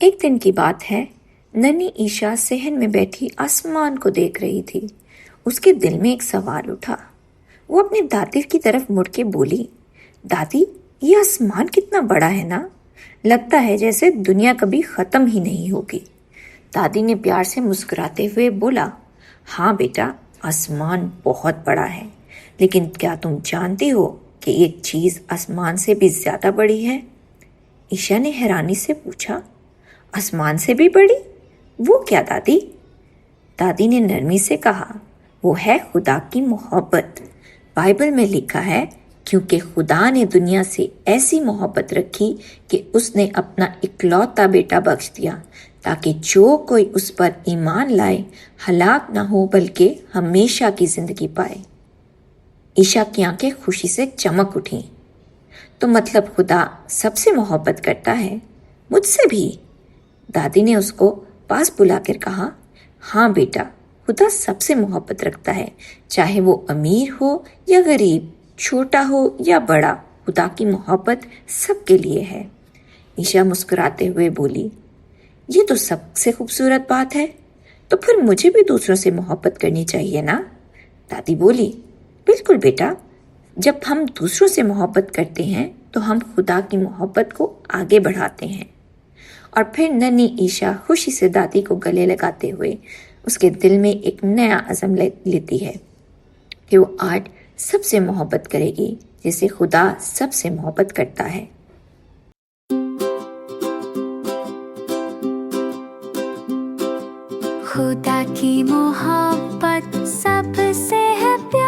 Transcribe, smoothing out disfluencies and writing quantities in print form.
एक दिन की बात है। नन्ही ईशा सहन में बैठी आसमान को देख रही थी। उसके दिल में एक सवाल उठा। वो अपनी दादी की तरफ मुड़ के बोली, दादी, ये आसमान कितना बड़ा है ना। लगता है जैसे दुनिया कभी खत्म ही नहीं होगी। दादी ने प्यार से मुस्कुराते हुए बोला, हाँ बेटा, आसमान बहुत बड़ा है, लेकिन क्या तुम जानती हो कि एक चीज आसमान से भी ज्यादा बड़ी है? ईशा ने हैरानी से पूछा, आसमान से भी बड़ी? वो क्या दादी? दादी ने नरमी से कहा, वो है खुदा की मोहब्बत। बाइबल में लिखा है, क्योंकि खुदा ने दुनिया से ऐसी मोहब्बत रखी कि उसने अपना इकलौता बेटा बख्श दिया, ताकि जो कोई उस पर ईमान लाए हलाक ना हो बल्कि हमेशा की जिंदगी पाए। ईशा की आंखें खुशी से चमक उठी। तो मतलब खुदा सबसे मोहब्बत करता है, मुझसे भी? दादी ने उसको पास बुलाकर कहा, हाँ बेटा, खुदा सबसे मोहब्बत रखता है, चाहे वो अमीर हो या गरीब, छोटा हो या बड़ा, खुदा की मोहब्बत सबके लिए है। ईशा मुस्कुराते हुए बोली, ये तो सबसे खूबसूरत बात है, तो फिर मुझे भी दूसरों से मोहब्बत करनी चाहिए ना? दादी बोली, बिल्कुल बेटा, जब हम दूसरों से मोहब्बत करते हैं तो हम खुदा की मोहब्बत को आगे बढ़ाते हैं। और फिर नन्ही ईशा खुशी से दादी को गले लगाते हुए उसके दिल में एक नया अज़म लेती है कि वो आज सबसे मोहब्बत करेगी जैसे खुदा सबसे मोहब्बत करता है। खुदा की मोहब्बत सबसे है प्यारी।